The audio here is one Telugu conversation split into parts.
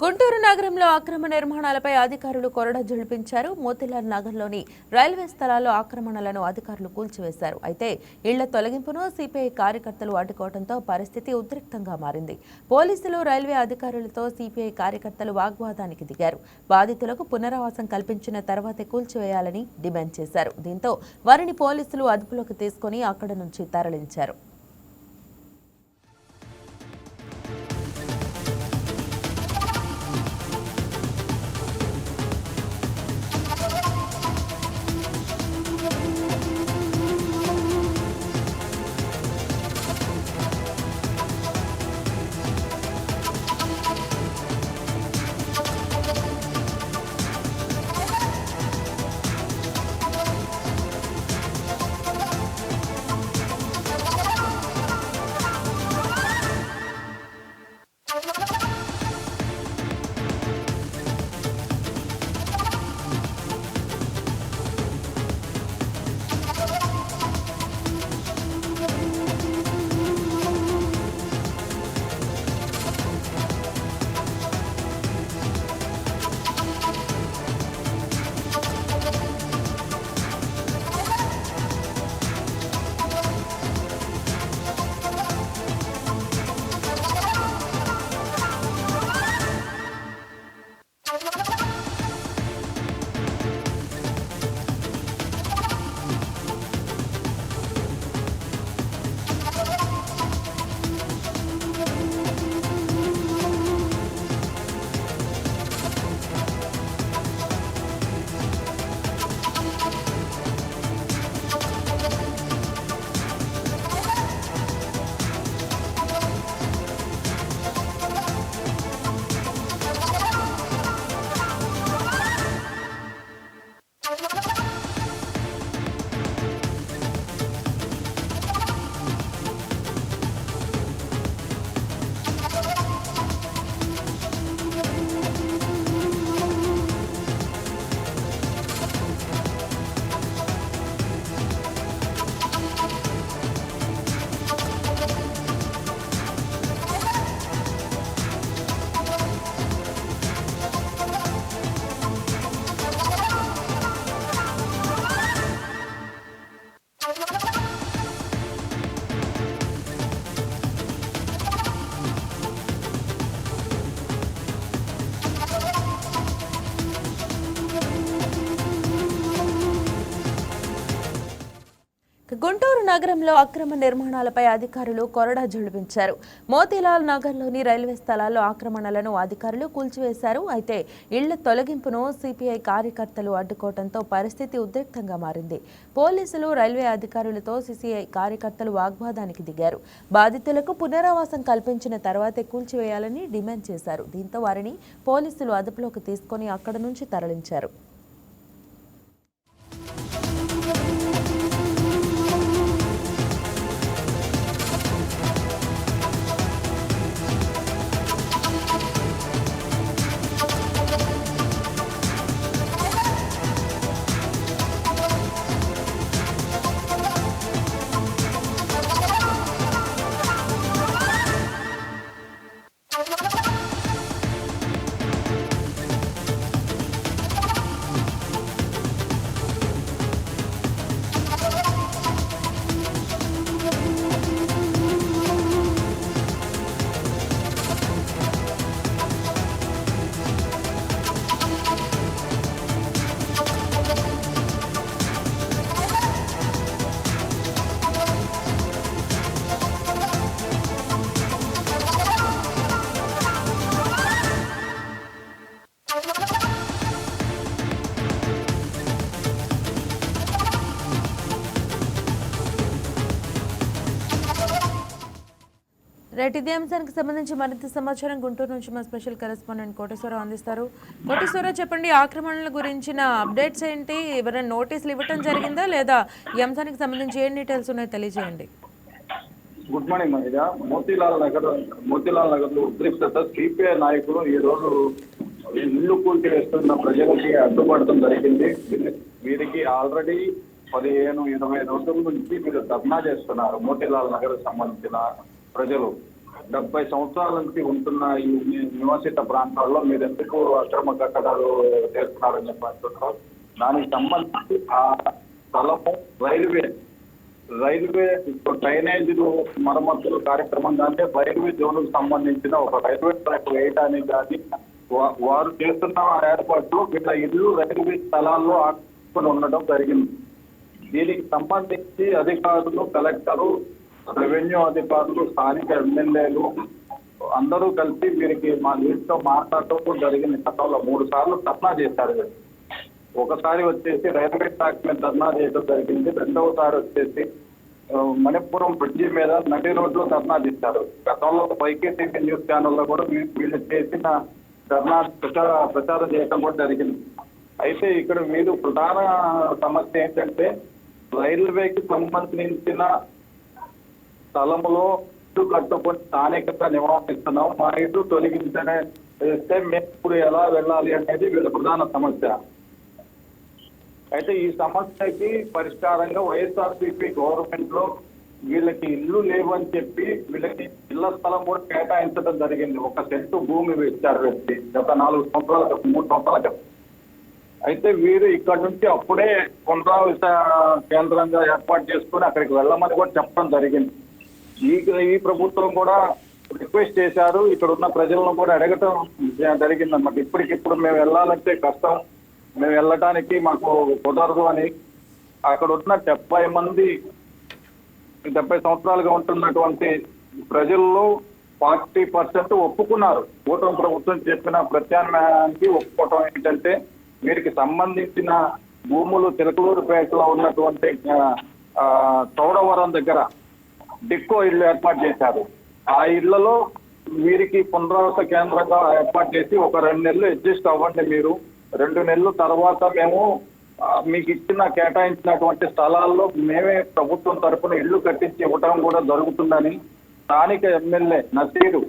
గుంటూరు నగరంలో అక్రమ నిర్మాణాలపై అధికారులు కొరడా జల్పించారు. మోతీలాల్ నగర్లోని రైల్వే స్థలాల్లో ఆక్రమణలను అధికారులు కూల్చివేశారు. అయితే ఇళ్ల తొలగింపును సిపిఐ కార్యకర్తలు అడ్డుకోవడంతో పరిస్థితి ఉద్రిక్తంగా మారింది. పోలీసులు రైల్వే అధికారులతో సిపిఐ కార్యకర్తలు వాగ్వాదానికి దిగారు. బాధితులకు పునరావాసం కల్పించిన తర్వాతే కూల్చివేయాలని డిమాండ్ చేశారు. దీంతో వారిని పోలీసులు అదుపులోకి తీసుకుని అక్కడి నుంచి తరలించారు. గుంటూరు నగరంలో అక్రమ నిర్మాణాలపై అధికారులు కొరడా జల్పించారు. మోతీలాల్ నగర్లోని రైల్వే స్థలాల్లో ఆక్రమణలను అధికారులు కూల్చివేశారు. అయితే ఇళ్ల తొలగింపును సిపిఐ కార్యకర్తలు అడ్డుకోవడంతో పరిస్థితి ఉద్రిక్తంగా మారింది. పోలీసులు రైల్వే అధికారులతో సిపిఐ కార్యకర్తలు వాగ్వాదానికి దిగారు. బాధితులకు పునరావాసం కల్పించిన తర్వాతే కూల్చివేయాలని డిమాండ్ చేశారు. దీంతో వారిని పోలీసులు అదుపులోకి తీసుకుని అక్కడి నుంచి తరలించారు. ఇదే అంశానికి సంబంధించి మరింత సమాచారం గుంటూరు నుంచి మా స్పెషల్ కరెస్పాండెంట్ కోటేశ్వరరావు అందిస్తారు. కోటేశ్వరరావు, చెప్పండి, ఆక్రమణల గురించిన అప్డేట్స్ ఏంటి? ఎవరైనా నోటీసులు ఇవ్వటం జరిగిందా లేదా? ఈ అంశానికి సంబంధించి ఏం డీటెయిల్స్ ఉన్నాయో తెలియజేయండి. గుడ్ మార్నింగ్ మహిళ. మోతీలాల్ నగర్ లో ఉద్రిక్తత. సిపిఐ నాయకులు ఈ రోజు ఇల్లు కూల్చివేస్తున్న ప్రజలకి అడ్డుపడటం జరిగింది. వీరికి ఆల్రెడీ 15-20 రోజుల నుంచి వీళ్ళు ధర్నా చేస్తున్నారు. మోతీలాల్ నగర్ సంబంధించిన ప్రజలు 70 సంవత్సరాల నుంచి ఉంటున్న ఈ నివాసిత ప్రాంతాల్లో మీరు ఎందుకు అక్రమ కట్టడాలు చేస్తున్నారని చెప్పి అంటున్నారు. దానికి సంబంధించి ఆ స్థలము రైల్వే డ్రైనేజీలు మరమ్మతులు కార్యక్రమం కానీ రైల్వే జోన్కు సంబంధించిన ఒక రైల్వే ట్రాక్ వేయడానికి కానీ వారు చేస్తున్న ఏర్పాట్లు వీళ్ళ ఇల్లు రైల్వే స్థలాల్లో ఆకుని ఉండడం జరిగింది. దీనికి సంబంధించి అధికారులు, కలెక్టరు, రెవెన్యూ అధికారులు, స్థానిక ఎమ్మెల్యేలు అందరూ కలిసి వీరికి మా దీంట్లో మాట్లాడటం జరిగింది. గతంలో 3 సార్లు ధర్నా చేశారు. ఒకసారి వచ్చేసి రైల్వే ట్రాక్ మీద ధర్నా చేయడం జరిగింది. రెండవసారి వచ్చేసి మణిపురం బ్రిడ్జి మీద నడి రోడ్లో ధర్నా చేశారు. గతంలో వైకేటీవీ న్యూస్ ఛానల్లో కూడా వీళ్ళు చేసిన ధర్నా ప్రచారం చేయడం కూడా జరిగింది. అయితే ఇక్కడ మీరు ప్రధాన సమస్య ఏంటంటే రైల్వేకి సంబంధించిన స్థలములో ఇల్లు కట్టుకొని స్థానికంగా నివాసిస్తున్నాం, మా ఇల్లు తొలగించనే చేస్తే మేము ఇప్పుడు ఎలా వెళ్ళాలి అనేది వీళ్ళ ప్రధాన సమస్య. అయితే ఈ సమస్యకి పరిష్కారంగా వైఎస్ఆర్సీపీ గవర్నమెంట్ లో వీళ్ళకి ఇల్లు లేవని చెప్పి వీళ్ళకి ఇళ్ల స్థలం కూడా కేటాయించడం జరిగింది. 1 సెంటు భూమి ఇచ్చారు వ్యక్తి గత 4 సంవత్సరాల క్రితం, 3 సంవత్సరాల క్రితం. అయితే వీరు ఇక్కడ నుంచి అప్పుడే పునరావాస కేంద్రంగా ఏర్పాటు చేసుకుని అక్కడికి వెళ్ళమని కూడా చెప్పడం జరిగింది. ఈ ప్రభుత్వం కూడా రిక్వెస్ట్ చేశారు, ఇక్కడ ఉన్న ప్రజలను కూడా అడగటం జరిగింది అన్నమాట. ఇప్పటికిప్పుడు మేము వెళ్ళాలంటే కష్టం, మేము వెళ్ళటానికి మాకు కుదరదు అని అక్కడ ఉన్న 70 సంవత్సరాలుగా ఉంటున్నటువంటి ప్రజల్లో 40% ఒప్పుకున్నారు. కూటమి ప్రభుత్వం చెప్పిన ప్రత్యామ్నాయానికి ఒప్పుకోవటం ఏంటంటే వీరికి సంబంధించిన భూములు చిలకలూరుపేటలో ఉన్నటువంటి చౌడవరం దగ్గర డిక్కో ఇళ్ళు ఏర్పాటు చేశారు. ఆ ఇళ్లలో వీరికి పునరావాస కేంద్రంగా ఏర్పాటు చేసి ఒక 2 నెలలు అడ్జస్ట్ అవ్వండి, మీరు 2 నెలల తర్వాత మేము మీకు ఇచ్చిన కేటాయించినటువంటి స్థలాల్లో మేమే ప్రభుత్వం తరఫున ఇళ్లు కట్టించి ఇవ్వటం కూడా జరుగుతుందని స్థానిక ఎమ్మెల్యే నసీరు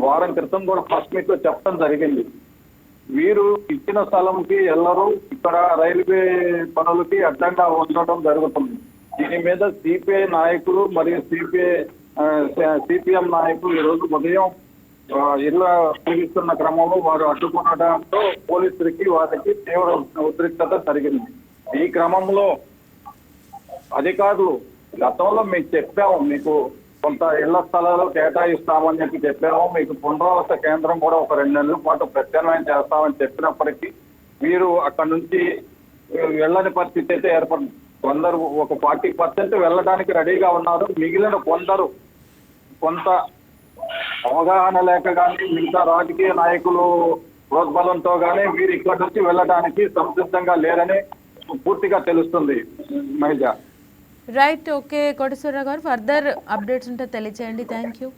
వారం క్రితం కూడా ఫస్ట్ మీట్లో చెప్పడం జరిగింది. వీరు ఇచ్చిన స్థలంకి ఎల్లరూ ఇక్కడ రైల్వే పనులకి అడ్డంగా ఉండటం జరుగుతుంది. దీని మీద సిపిఐ నాయకులు మరియు సిపిఎం నాయకులు ఈరోజు ఉదయం ఇళ్ల తిరిగిస్తున్న క్రమంలో వారు అడ్డుకునడంతో పోలీసులకి వారికి తీవ్ర ఉద్రిక్తత జరిగింది. ఈ క్రమంలో అధికారులు గతంలో మీకు చెప్పాము, మీకు కొంత ఇళ్ల స్థలాలు కేటాయిస్తామని చెప్పాము, మీకు పునరావాస కేంద్రం కూడా ఒక 2 నెలల పాటు ప్రత్యామ్నాయం చేస్తామని చెప్పినప్పటికీ వీరు అక్కడ నుంచి వెళ్ళని పరిస్థితి అయితే ఏర్పడింది. కొందరు ఒక 40% వెళ్ళడానికి రెడీగా ఉన్నారు, మిగిలిన కొంత అవగాహన లేక కానీ మిగతా రాజకీయ నాయకులు ప్రోద్బలంతో కానీ వీరు ఇక్కడ నుంచి వెళ్ళడానికి సంసిద్ధంగా లేరని పూర్తిగా తెలుస్తుంది. మహిళ రైట్, ఓకే కోటేశ్వరరావు గారు, ఫర్దర్ అప్డేట్స్ ఉంటే తెలియచేయండి. Thank you.